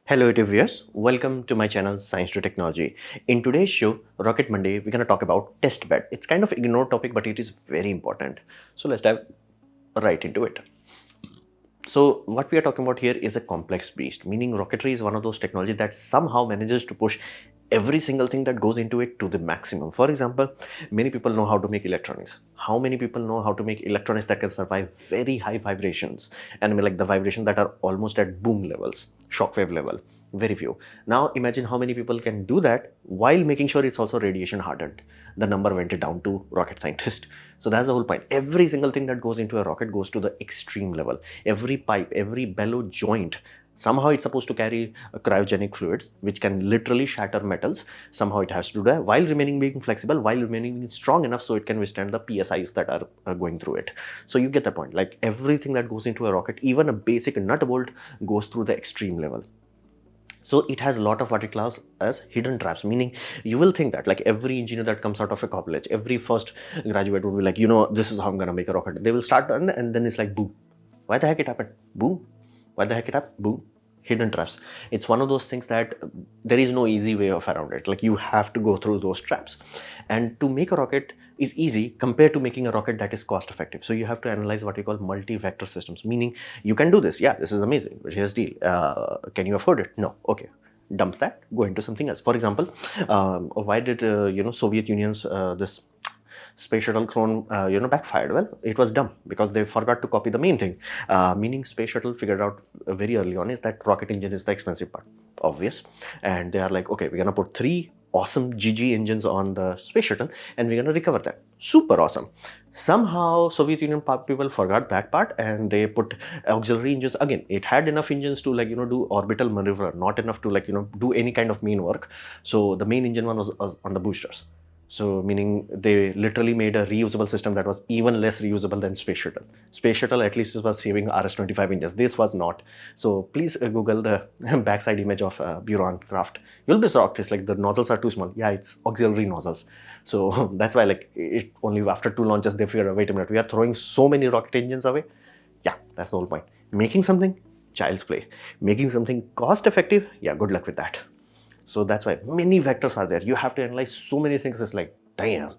Hello YouTube viewers, welcome to my channel Science to Technology. In today's show, Rocket Monday, we're going to talk about test bed. It's kind of ignored topic, but it is very important. So let's dive right into it. So what we are talking about here is a complex beast, meaning rocketry is one of those technology that somehow manages to push every single thing that goes into it to the maximum. For example, many people know how to make electronics. How many people know how to make electronics that can survive very high vibrations? And I mean like the vibrations that are almost at boom levels, shockwave level. Very few. Now imagine how many people can do that while making sure it's also radiation hardened. The number went down to rocket scientist. So that's the whole point. Every single thing that goes into a rocket goes to the extreme level. Every pipe, every bellow joint, somehow it's supposed to carry a cryogenic fluid which can literally shatter metals. Somehow it has to do that while remaining being flexible, while remaining strong enough so it can withstand the psis that are going through it. So you get the point. Like everything that goes into a rocket, even a basic nut bolt, goes through the extreme level. So it has a lot of what it class as hidden traps, meaning you will think that like every engineer that comes out of a college, every first graduate would be like, this is how I'm gonna make a rocket. They will start and then it's like boom. Why the heck it happened? Boom. Why the heck it happened? Boom. Hidden traps. It's one of those things that there is no easy way of around it. Like you have to go through those traps. And to make a rocket is easy compared to making a rocket that is cost effective. So you have to analyze what we call multi-vector systems, meaning you can do this. Yeah, this is amazing. But here's the deal. Can you afford it? No. Okay. Dump that. Go into something else. For example, why did Soviet Union's this space shuttle clone backfired? Well, it was dumb because they forgot to copy the main thing. Meaning space shuttle figured out very early on is that rocket engine is the expensive part, obvious. And they are like, okay, we're gonna put 3 awesome GG engines on the space shuttle and we're gonna recover that. Super awesome. Somehow Soviet Union people forgot that part and they put auxiliary engines. Again, it had enough engines to do orbital maneuver, not enough to do any kind of main work. So the main engine one was on the boosters. So meaning they literally made a reusable system that was even less reusable than space shuttle. Space shuttle at least was saving RS-25 engines. This was not. So please Google the backside image of Buran craft. You'll be shocked. It's like the nozzles are too small. Yeah, it's auxiliary nozzles. So that's why like it only after 2 launches they figured, wait a minute, we are throwing so many rocket engines away. Yeah, that's the whole point. Making something, child's play. Making something cost effective, yeah, good luck with that. So that's why many vectors are there. You have to analyze so many things. It's like, damn.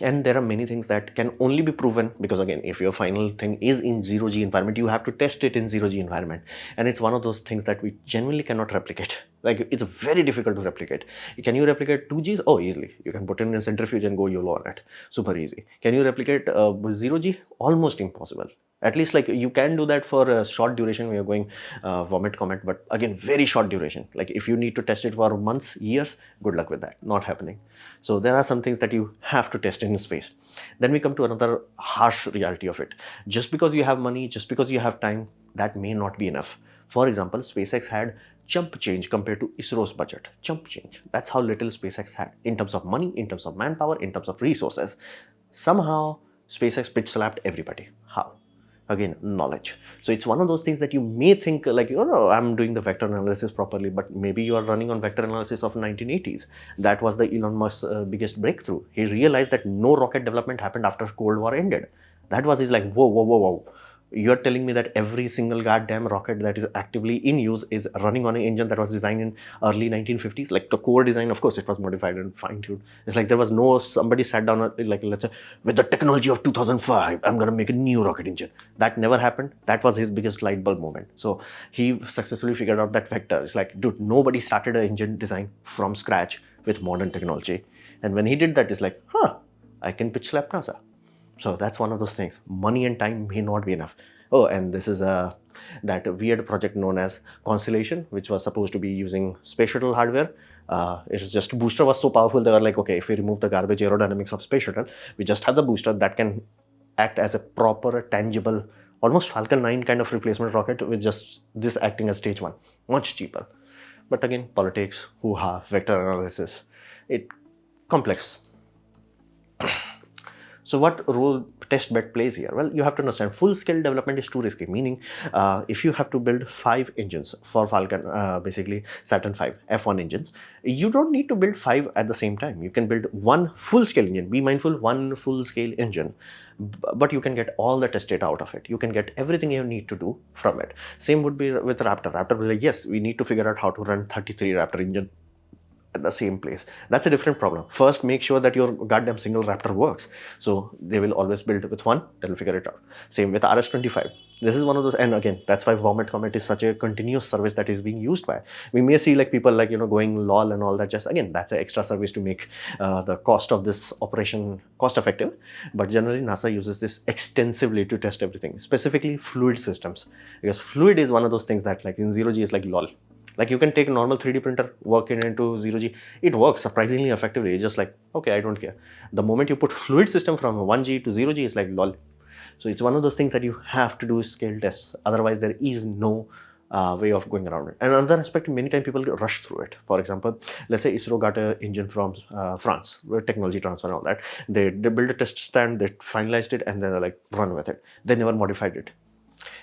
And there are many things that can only be proven because again, if your final thing is in 0G environment, you have to test it in 0G environment. And it's one of those things that we genuinely cannot replicate. Like it's very difficult to replicate. Can you replicate 2Gs? Oh, easily. You can put it in a centrifuge and go YOLO on it. Super easy. Can you replicate 0G? Almost impossible. At least like you can do that for a short duration when you're going vomit comment, but again, very short duration. Like if you need to test it for months, years, good luck with that. Not happening. So there are some things that you have to test in space. Then we come to another harsh reality of it. Just because you have money, just because you have time, that may not be enough. For example, SpaceX had chump change compared to ISRO's budget. Chump change. That's how little SpaceX had in terms of money, in terms of manpower, in terms of resources. Somehow, SpaceX bitch slapped everybody. How? Again, knowledge. So it's one of those things that you may think like, I'm doing the vector analysis properly, but maybe you are running on vector analysis of 1980s. That was the Elon Musk's biggest breakthrough. He realized that no rocket development happened after Cold War ended. That was his like, whoa, whoa, whoa, whoa. You're telling me that every single goddamn rocket that is actively in use is running on an engine that was designed in early 1950s. Like the core design, of course, it was modified and fine-tuned. It's like there was no, somebody sat down like, let's say, with the technology of 2005, I'm gonna make a new rocket engine. That never happened. That was his biggest light bulb moment. So he successfully figured out that vector. It's like, dude, nobody started an engine design from scratch with modern technology. And when he did that, it's like, I can pitch slap NASA. So that's one of those things. Money and time may not be enough. Oh, and this is that weird project known as Constellation, which was supposed to be using space shuttle hardware. It's just booster was so powerful, they were like, okay, if we remove the garbage aerodynamics of space shuttle, we just have the booster that can act as a proper, tangible, almost Falcon 9 kind of replacement rocket with just this acting as stage 1. Much cheaper. But again, politics, hoo-ha, vector analysis, it complex. So what role test bed plays here? Well, you have to understand full scale development is too risky, meaning if you have to build 5 engines for Falcon, basically Saturn 5 F1 engines, you don't need to build 5 at the same time. You can build one full scale engine. Be mindful, one full scale engine, but you can get all the test data out of it. You can get everything you need to do from it. Same would be with Raptor. Raptor will like, yes, we need to figure out how to run 33 Raptor engine at the same place. That's a different problem. First, make sure that your goddamn single Raptor works. So they will always build with one, they'll figure it out. Same with RS-25. This is one of those, and again, that's why Vomit Comet is such a continuous service that is being used by. We may see like people like, going lol and all that. Just again, that's an extra service to make the cost of this operation cost effective. But generally, NASA uses this extensively to test everything, specifically fluid systems. Because fluid is one of those things that like in zero G is like lol. Like you can take a normal 3D printer, work it into zero G, it works surprisingly effectively. It's just like, okay, I don't care. The moment you put fluid system from 1G to zero G, it's like lol. So it's one of those things that you have to do scale tests. Otherwise, there is no way of going around it. And another aspect, many times people rush through it. For example, let's say ISRO got an engine from France, technology transfer and all that. They built a test stand, they finalized it, and then like run with it. They never modified it.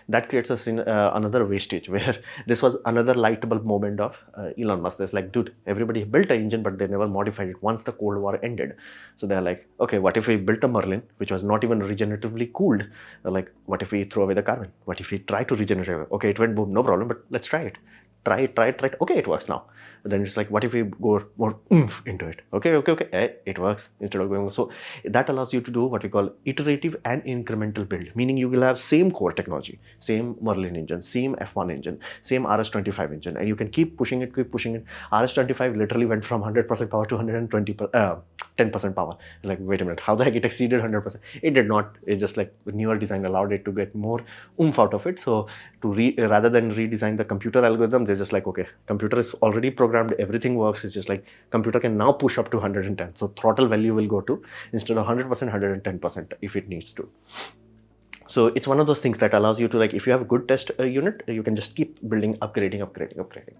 That creates another wastage where this was another light bulb moment of Elon Musk. There's like, dude, everybody built an engine, but they never modified it once the Cold War ended. So they're like, okay, what if we built a Merlin, which was not even regeneratively cooled? They're like, what if we throw away the carbon? What if we try to regenerate it? Okay, it went boom, no problem, but let's try it. Try it. Okay, it works now. But then it's like, what if we go more oomph into it? Okay, it works instead of going. So that allows you to do what we call iterative and incremental build, meaning you will have same core technology, same Merlin engine, same F1 engine, same RS-25 engine, and you can keep pushing it. RS-25 literally went from 100% power to 10% power. Like, wait a minute, how the heck it exceeded 100%? It did not. It's just like the newer design allowed it to get more oomph out of it. So rather than redesign the computer algorithm, they're just like, okay, computer is already programmed, everything works. It's just like computer can now push up to 110. So throttle value will go to, instead of 100%, 110% if it needs to. So it's one of those things that allows you to, like, if you have a good test unit, you can just keep building, upgrading.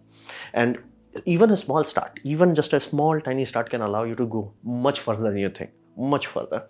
And even a small start, even just a small tiny start can allow you to go much further than you think, much further.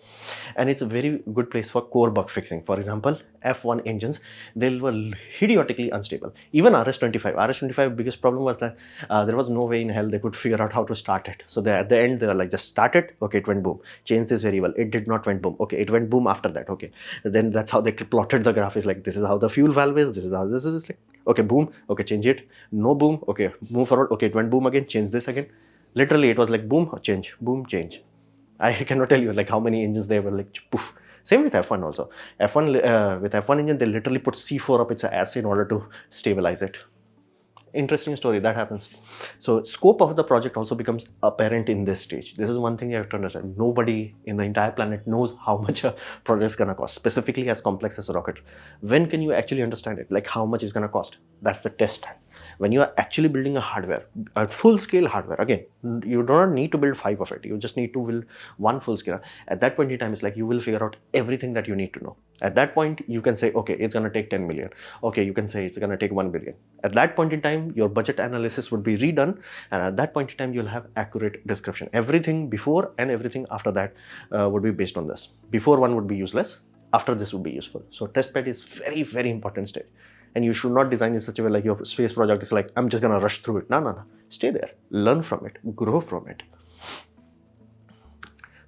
And it's a very good place for core bug fixing. For example, F1 engines, they were idiotically unstable. Even RS-25 biggest problem was that there was no way in hell they could figure out how to start it. So at the end, they were like, just start it, okay, it went boom. Change this variable, it did not went boom. Okay, it went boom after that. Okay, then that's how they plotted the graph. Is like, this is how the fuel valve is, this is how this is. Like, okay, boom, okay, change it, no boom, okay, move forward, okay, it went boom again, change this again. Literally, it was like boom, change, boom, change. I cannot tell you like how many engines they were like poof. Same with F1 also. With F1 engine, they literally put C4 up its ass in order to stabilize it. Interesting story that happens. So scope of the project also becomes apparent in this stage. This is one thing you have to understand. Nobody in the entire planet knows how much a project is gonna cost, specifically as complex as a rocket. When can you actually understand it? Like how much it's gonna cost? That's the test time. When you are actually building a hardware, a full scale hardware, again, you do not need to build 5 of it. You just need to build one full scale. At that point in time, it's like you will figure out everything that you need to know. At that point, you can say, okay, it's going to take 10 million. Okay, you can say it's going to take 1 billion. At that point in time, your budget analysis would be redone. And at that point in time, you'll have accurate description. Everything before and everything after that would be based on this. Before one would be useless. After this would be useful. So testbed is very, very important stage. And you should not design in such a way like your space project is like, I'm just going to rush through it. No. Stay there. Learn from it. Grow from it.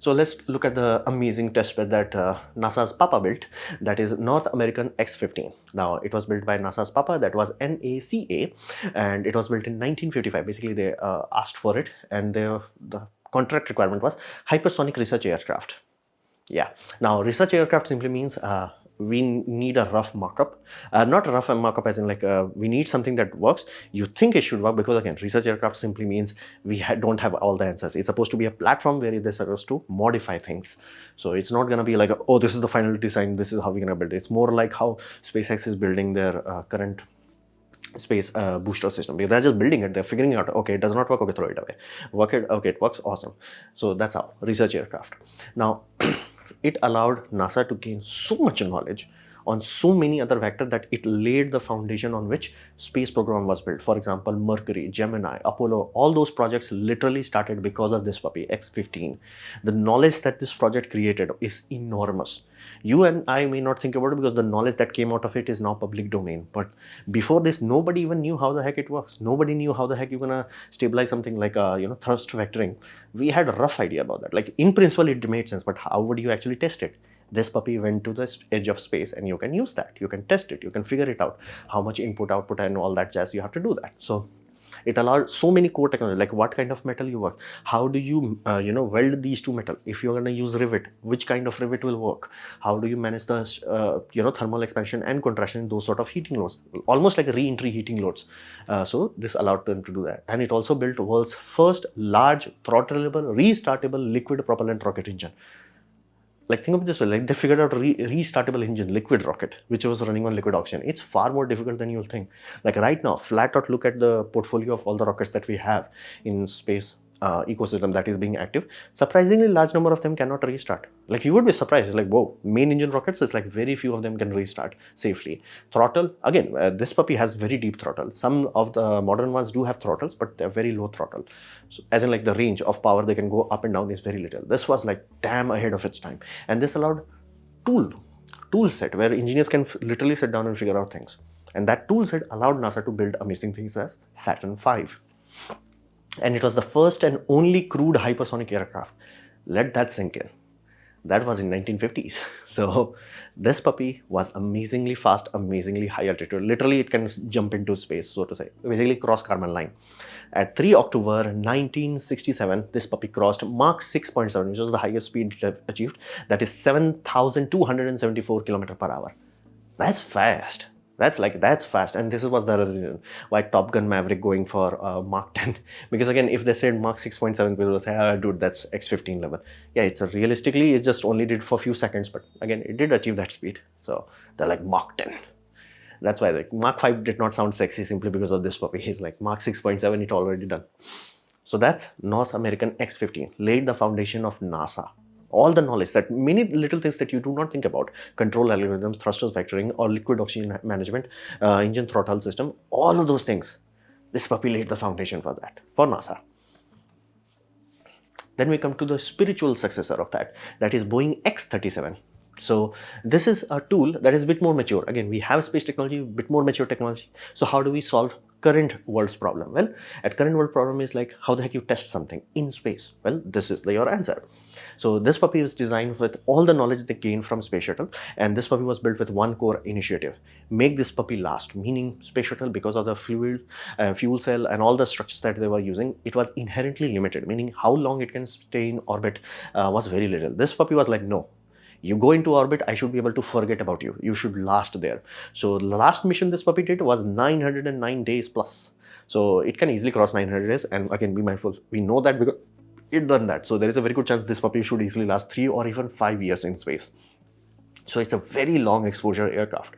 So let's look at the amazing testbed that NASA's Papa built. That is North American X-15. Now, it was built by NASA's Papa. That was NACA. And it was built in 1955. Basically, they asked for it. And the contract requirement was hypersonic research aircraft. Yeah. Now, research aircraft simply means we need a rough mock-up. Not a rough mock-up as in like we need something that works. You think it should work because again, research aircraft simply means we don't have all the answers. It's supposed to be a platform where they're supposed to modify things. So it's not going to be like, oh, this is the final design, this is how we're going to build it. It's more like how SpaceX is building their current space booster system. They're just building it, they're figuring out, okay, it does not work, okay, throw it away. Work it, okay, it works, awesome. So that's how research aircraft. Now, it allowed NASA to gain so much knowledge on so many other vectors that it laid the foundation on which space program was built. For example, Mercury, Gemini, Apollo, all those projects literally started because of this puppy, X-15. The knowledge that this project created is enormous. You and I may not think about it because the knowledge that came out of it is now public domain. But before this, nobody even knew how the heck it works. Nobody knew how the heck you're gonna stabilize something like thrust vectoring. We had a rough idea about that. Like in principle, it made sense, but how would you actually test it? This puppy went to the edge of space, and you can use that. You can test it. You can figure it out. How much input, output, and all that jazz you have to do that. So it allowed so many core technology, like what kind of metal you work, how do you weld these two metal. If you're going to use rivet, which kind of rivet will work, how do you manage the thermal expansion and contraction, those sort of heating loads, almost like re-entry heating loads. So this allowed them to do that. And it also built world's first large throttleable restartable liquid propellant rocket engine. Like think of it this way, like they figured out restartable engine, liquid rocket, which was running on liquid oxygen. It's far more difficult than you'll think. Like right now, flat out look at the portfolio of all the rockets that we have in space ecosystem that is being active. Surprisingly large number of them cannot restart. Like you would be surprised, like whoa, main engine rockets, it's like very few of them can restart safely. Throttle, again, this puppy has very deep throttle. Some of the modern ones do have throttles, but they're very low throttle. So, as in like the range of power they can go up and down is very little. This was like damn ahead of its time. And this allowed tool set where engineers can literally sit down and figure out things. And that tool set allowed NASA to build amazing things as Saturn V. And it was the first and only crewed hypersonic aircraft. Let that sink in. That was in 1950s. So this puppy was amazingly fast, amazingly high altitude. Literally, it can jump into space, so to say, basically cross Kármán line. At 3 October 1967, this puppy crossed Mach 6.7, which was the highest speed it achieved. That is 7,274 km per hour. That's fast. That's fast. And this was the reason why Top Gun Maverick going for Mach 10. Because again, if they said Mach 6.7, people will say, ah, dude, that's X-15 level. Yeah, it's realistically, it just only did for a few seconds. But again, it did achieve that speed. So they're like Mach 10. That's why like Mach 5 did not sound sexy simply because of this puppy. He's like Mach 6.7, it already done. So that's North American X-15, laid the foundation of NASA. All the knowledge, that many little things that you do not think about, control algorithms, thrusters vectoring, or liquid oxygen management, engine throttle system, all of those things, this puppy laid the foundation for that, for NASA. Then we come to the spiritual successor of that is Boeing X-37. So this is a tool that is a bit more mature. Again, we have space technology, a bit more mature technology. So how do we solve current world's problem? Well, at current world problem is like, how the heck you test something in space? Well, this is your answer. So this puppy is designed with all the knowledge they gained from Space Shuttle, and this puppy was built with one core initiative: make this puppy last. Meaning Space Shuttle, because of the fuel cell and all the structures that they were using, it was inherently limited. Meaning how long it can stay in orbit was very little. This puppy was like, no. You go into orbit, I should be able to forget about you. You should last there. So the last mission this puppy did was 909 days plus. So it can easily cross 900 days. And again, be mindful. We know that because it done that. So there is a very good chance this puppy should easily last 3 or even 5 years in space. So it's a very long exposure aircraft,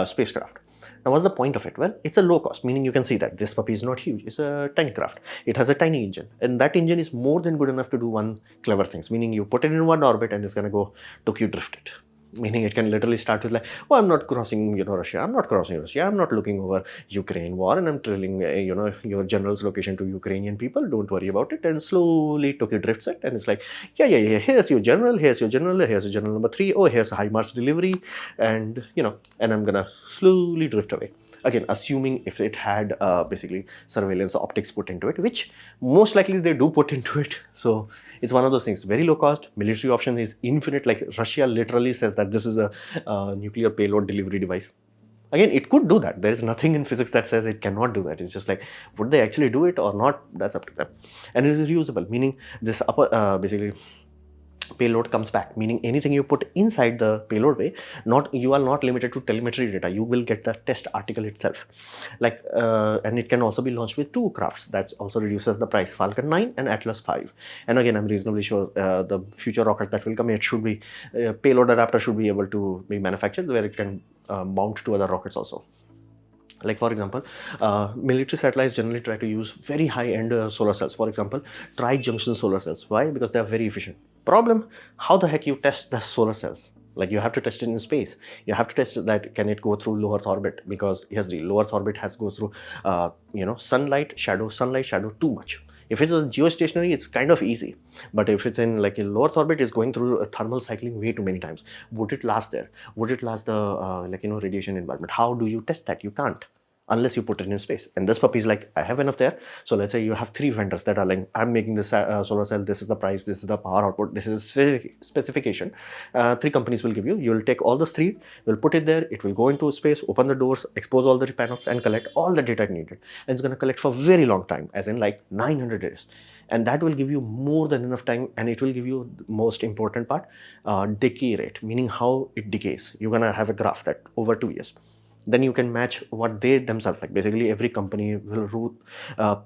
spacecraft. Now, what's the point of it? Well, it's a low cost, meaning you can see that this puppy is not huge. It's a tiny craft. It has a tiny engine, and that engine is more than good enough to do one clever things, meaning you put it in one orbit and it's going to go Tokyo drift it. Meaning it can literally start with like, oh, I'm not crossing, Russia. I'm not crossing Russia. I'm not looking over Ukraine war, and I'm drilling, your general's location to Ukrainian people. Don't worry about it. And slowly Tokyo drifts it, and it's like, yeah. Here's your general. Here's your general. Here's your general number 3. Oh, here's a HIMARS delivery, and and I'm gonna slowly drift away. Again, assuming if it had basically surveillance optics put into it, which most likely they do put into it. So it's one of those things, very low cost, military option is infinite. Like Russia literally says that this is a nuclear payload delivery device. Again, it could do that. There is nothing in physics that says it cannot do that. It's just like, would they actually do it or not? That's up to them. And it is reusable, meaning this basically payload comes back, meaning anything you put inside the payload bay, you are not limited to telemetry data. You will get the test article itself. Like and it can also be launched with 2 crafts. That also reduces the price, Falcon 9 and Atlas 5. And again, I'm reasonably sure the future rockets that will come, it should be payload adapter should be able to be manufactured where it can mount to other rockets also. Like for example, military satellites generally try to use very high-end solar cells. For example, tri-junction solar cells. Why? Because they are very efficient. Problem, how the heck you test the solar cells? Like you have to test it in space. You have to test that can it go through low Earth orbit, because yes, the low Earth orbit has goes through sunlight, shadow too much. If it's a geostationary, it's kind of easy. But if it's in like a low Earth orbit, it's going through a thermal cycling way too many times. Would it last there? Would it last the radiation environment? How do you test that? You can't, unless you put it in space. And this puppy is like, I have enough there. So let's say you have three vendors that are like, I'm making this solar cell, this is the price, this is the power output, this is specification. Three companies will give you. You'll take all those three, will put it there, it will go into space, open the doors, expose all the panels, and collect all the data needed. And it's going to collect for a very long time, as in like 900 days. And that will give you more than enough time, and it will give you the most important part, decay rate, meaning how it decays. You're going to have a graph that over 2 years. Then you can match what they themselves like. Basically, every company will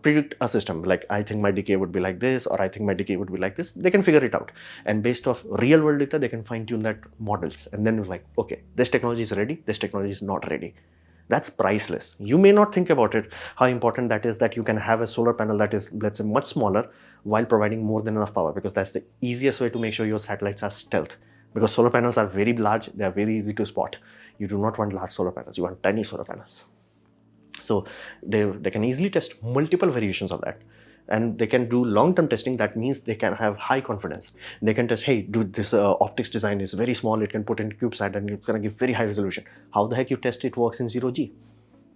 predict a system. Like, I think my decay would be like this, or I think my decay would be like this. They can figure it out. And based off real world data, they can fine tune that models. And then you're like, okay, this technology is ready, this technology is not ready. That's priceless. You may not think about it, how important that is, that you can have a solar panel that is, let's say, much smaller while providing more than enough power, because that's the easiest way to make sure your satellites are stealth. Because solar panels are very large, they are very easy to spot. You do not want large solar panels, you want tiny solar panels. So they can easily test multiple variations of that. And they can do long-term testing. That means they can have high confidence. They can test, hey, dude, this optics design is very small, it can put in CubeSat and it's going to give very high resolution. How the heck you test it works in 0G?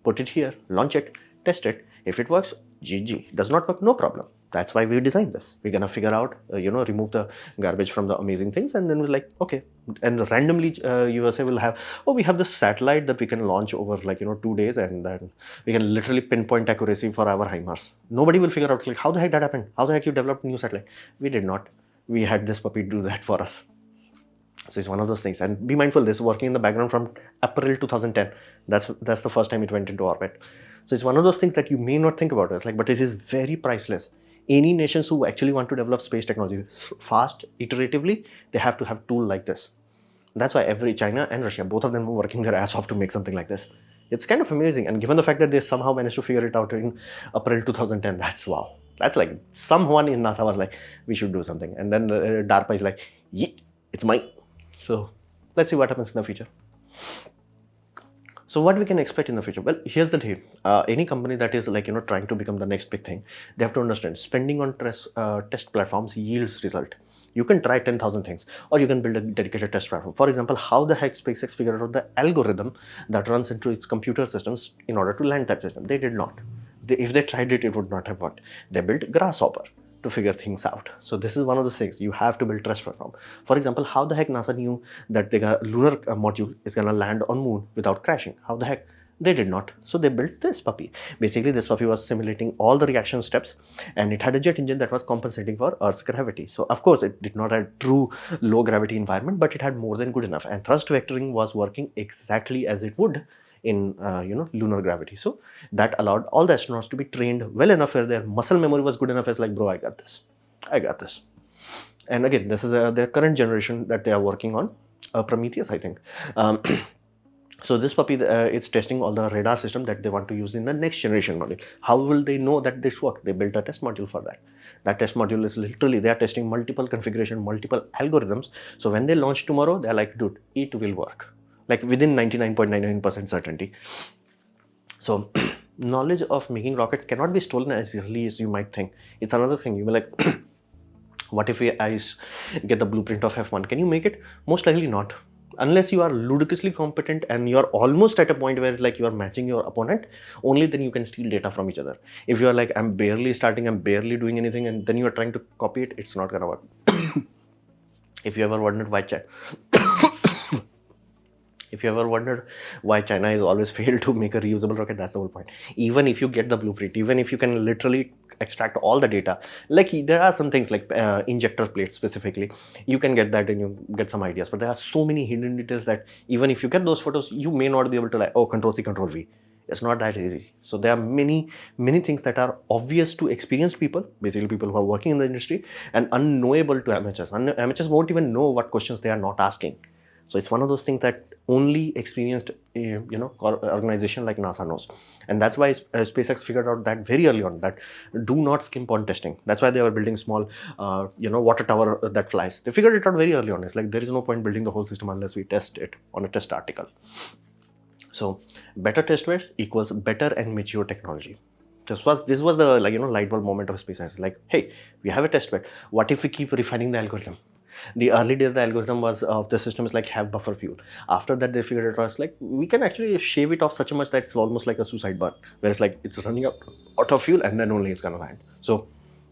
Put it here, launch it, test it. If it works, GG. Does not work, no problem. That's why we designed this. We're gonna figure out, remove the garbage from the amazing things, and then we're like, okay. And randomly, USA will have, we have this satellite that we can launch over 2 days, and then we can literally pinpoint accuracy for our HIMARS. Nobody will figure out like how the heck that happened. How the heck you developed a new satellite? We did not. We had this puppy do that for us. So it's one of those things. And be mindful, this is working in the background from April 2010. That's the first time it went into orbit. So it's one of those things that you may not think about. It's like, but it is very priceless. Any nations who actually want to develop space technology fast, iteratively, they have to have tool like this. That's why China and Russia, both of them were working their ass off to make something like this. It's kind of amazing. And given the fact that they somehow managed to figure it out in April 2010, that's wow. That's like someone in NASA was like, we should do something. And then DARPA is like, yeah, it's mine. So let's see what happens in the future. So what we can expect in the future? Well, here's the thing. Any company that is trying to become the next big thing, they have to understand spending on test platforms yields result. You can try 10,000 things, or you can build a dedicated test platform. For example, how the heck SpaceX figured out the algorithm that runs into its computer systems in order to land that system? They did not. If they tried it, it would not have worked. They built Grasshopper to figure things out. So this is one of the things. You have to build trust platform. For example, how the heck NASA knew that the lunar module is going to land on moon without crashing? How the heck? They did not. So they built this puppy. Basically, this puppy was simulating all the reaction steps, and it had a jet engine that was compensating for Earth's gravity. So of course, it did not have true low gravity environment, but it had more than good enough. And thrust vectoring was working exactly as it would in lunar gravity. So that allowed all the astronauts to be trained well enough where their muscle memory was good enough. It's like, bro, I got this. And again, this is their current generation that they are working on, Prometheus, I think. So this puppy, it's testing all the radar system that they want to use in the next generation module. How will they know that this works? They built a test module for that. That test module is literally, they are testing multiple configuration, multiple algorithms. So when they launch tomorrow, they're like, dude, it will work. Like within 99.99% certainty. So knowledge of making rockets cannot be stolen as easily as you might think. It's another thing. You will like, what if I get the blueprint of F1? Can you make it? Most likely not. Unless you are ludicrously competent and you are almost at a point where like you are matching your opponent, only then you can steal data from each other. If you are like, I'm barely starting, I'm barely doing anything, and then you are trying to copy it, it's not gonna work. If you ever wondered why China has always failed to make a reusable rocket, that's the whole point. Even if you get the blueprint, even if you can literally extract all the data, like there are some things like injector plates specifically, you can get that and you get some ideas, but there are so many hidden details that even if you get those photos, you may not be able to like, oh, Control-C, Control-V. It's not that easy. So there are many things that are obvious to experienced people, basically people who are working in the industry, and unknowable to amateurs. Amateurs won't even know what questions they are not asking. So it's one of those things that only experienced, organization like NASA knows. And that's why SpaceX figured out that very early on, that do not skimp on testing. That's why they were building small, water tower that flies. They figured it out very early on. It's like, there is no point building the whole system unless we test it on a test article. So better test bed equals better and mature technology. This was the light bulb moment of SpaceX. Like, hey, we have a test bed. What if we keep refining the algorithm? The early days, the algorithm was of the system is like have buffer fuel. After that, they figured it out like we can actually shave it off such a much that it's almost like a suicide burn, whereas like it's running out of fuel and then only it's gonna land. So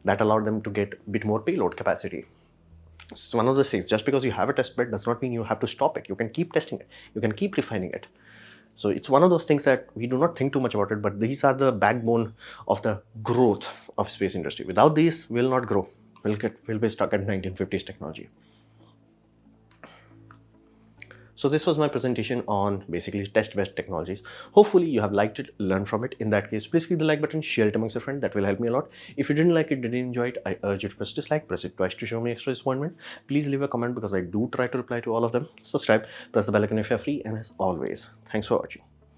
that allowed them to get a bit more payload capacity. It's one of the things. Just because you have a test bed does not mean you have to stop it. You can keep testing it. You can keep refining it. So it's one of those things that we do not think too much about it, but these are the backbone of the growth of space industry. Without these, we'll not grow. We'll be stuck at 1950s technology. So this was my presentation on basically test bed technologies. Hopefully you have liked it, learned from it. In that case, please click the like button, share it amongst your friends. That will help me a lot. If you didn't like it, didn't enjoy it, I urge you to press dislike, press it twice to show me extra disappointment. Please leave a comment because I do try to reply to all of them. Subscribe, press the bell icon if you're free, and as always, thanks for watching.